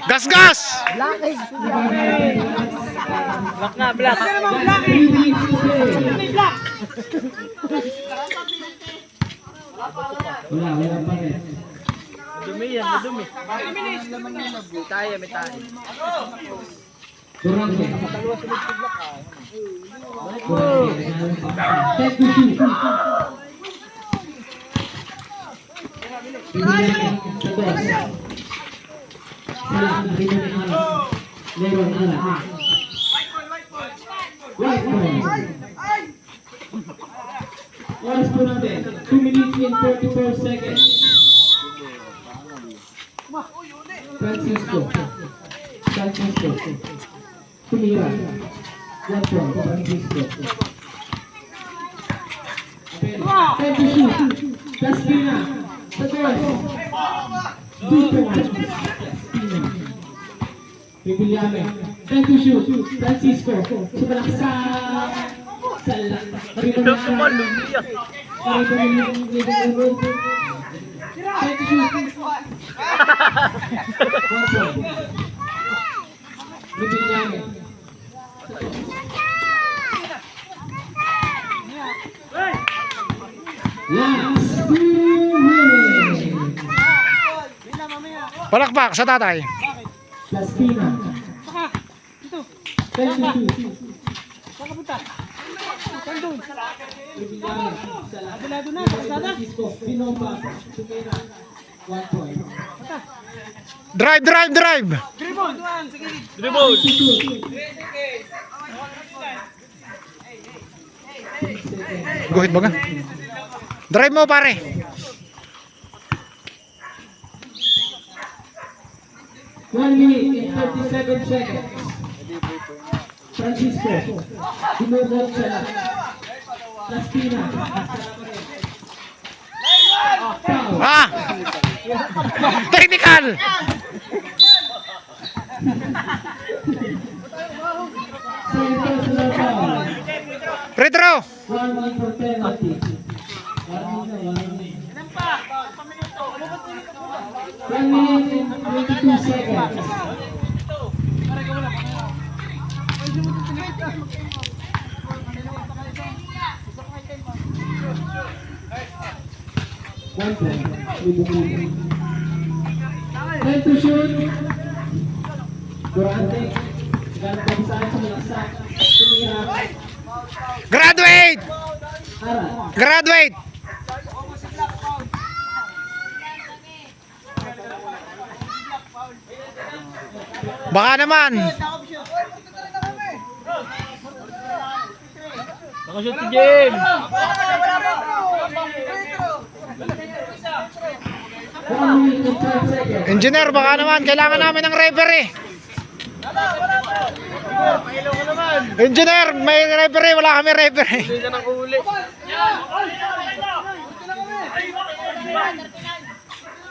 Gas gas. Black na, black. Wala pa rin. Madumi yan, madumi. May tayo, may tayo. Durante. Oras po natin, 2 minutes and 44 seconds. Francisco. Tumira. 1 point, Francisco. Time to shoot. Despina. Sagos. 2 points. Despina. Bibiliame. Time to shoot. Francisco. Sumalak sa Ito sumalumi yan. Palakpak sa tatay. Despina. Drive. Dribble. Guhit ba ka? Drive mo pare. One minute and 37 seconds. Francisco. Dinurot siya. Despina. Ah! Technical! Free throw! 1 minute for penalty. 1 minute and 22 seconds. One point. Time to shoot. Durante. Galang kabisaan sa malaksak. Tumira. Graduate! Ara. Graduate! Baka naman! Nakashoot si Jem. 1 minute and 12 seconds. Engineer, baka naman kailangan namin ng referee. Engineer, may referee, wala kami referee. Hindi ka nang uli.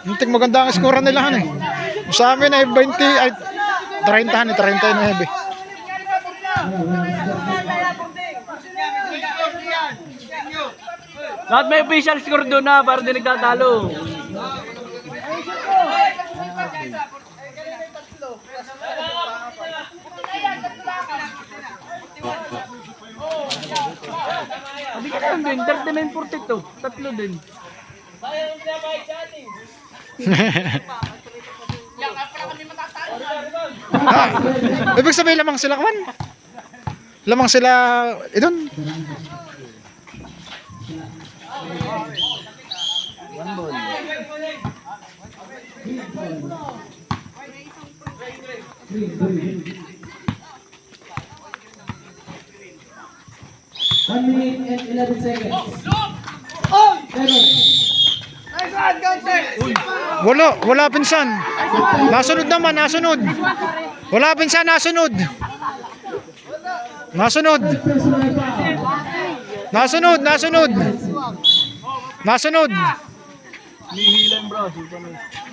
Muntik maganda ang score nila han eh. Sa amin ay 20 ay 30 han, 39. Lahat may official score doon na para di nagtatalo. Sabi ka lang din, 39-42. Tatlo din. Ibig sabihin lamang sila kawan. Lamang sila idon. One ball. One minute and 11 seconds. Wala pinsan. Nasunod naman, nasunod. Wala pinsan, nasunod. Nasunod. Personal foul. Nasunod, nasunod. Nasunod. Nihilan bro.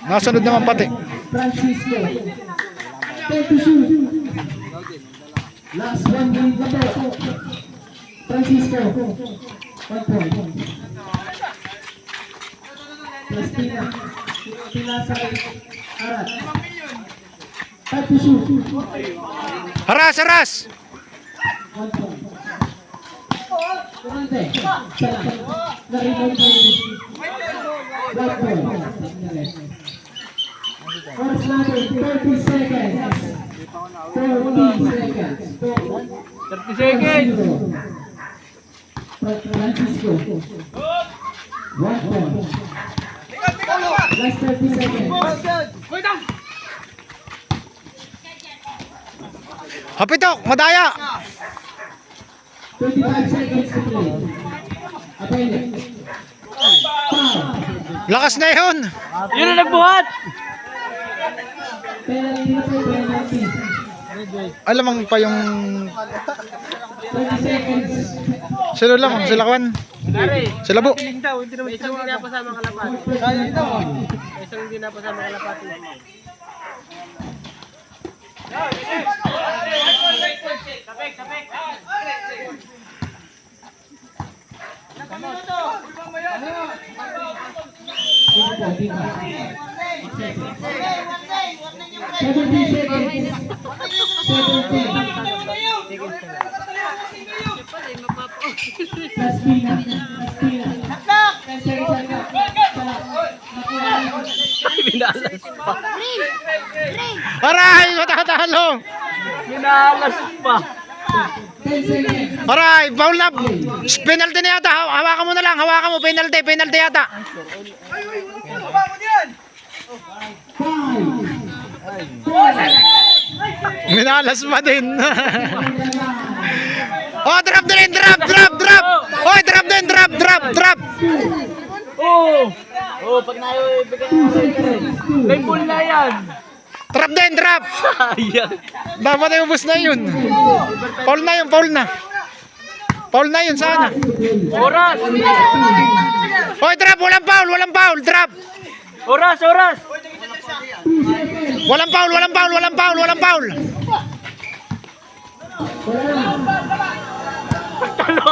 Nasunod naman pati. Francisco. 10 to shoot. Last 1 minute na po. Francisco. 1 point. Plastina. Pinasay. Arat. 5 to shoot. Haras, haras. 1 point. Kumante. Salah. Na-rebound po. 1 point. Oras natin, 30 seconds. 40 seconds. 30 seconds. Francisco. 1 point. Last 30 seconds. Hapitok, madaya. 25 seconds to play. Apele. Foul. Lakas na yun. Yun ang nagbuhat. Penalty na po, penalty. Alamang pa yung 20 seconds. sila lang, sila Kwan. Pare. Sila Bu. May isang hindi napasama kalapati. May isang hindi napasama kalapati. Minalas pa. Aray, matatalo. Minalas pa. Aray, foul na. Penalty na yata. Hawakan mo na lang, hawakan mo. Penalty, penalty yata. Minalas pa din. Oh, drop din, drop, drop, drop. Oh, drop din, drop, drop, drop. Oh! Oh, pag nayo ibigay may ball na yan. Drop din, drop. Sayang. Dapat ay ubos na yun. Foul na yun, foul na. Foul na yun, sana. Oras! Oh, drop, walang foul, walang foul, drop. Oras, oras! Walang foul, walang foul, walang foul, walang foul. Natalo.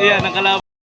Iya, nakalaban.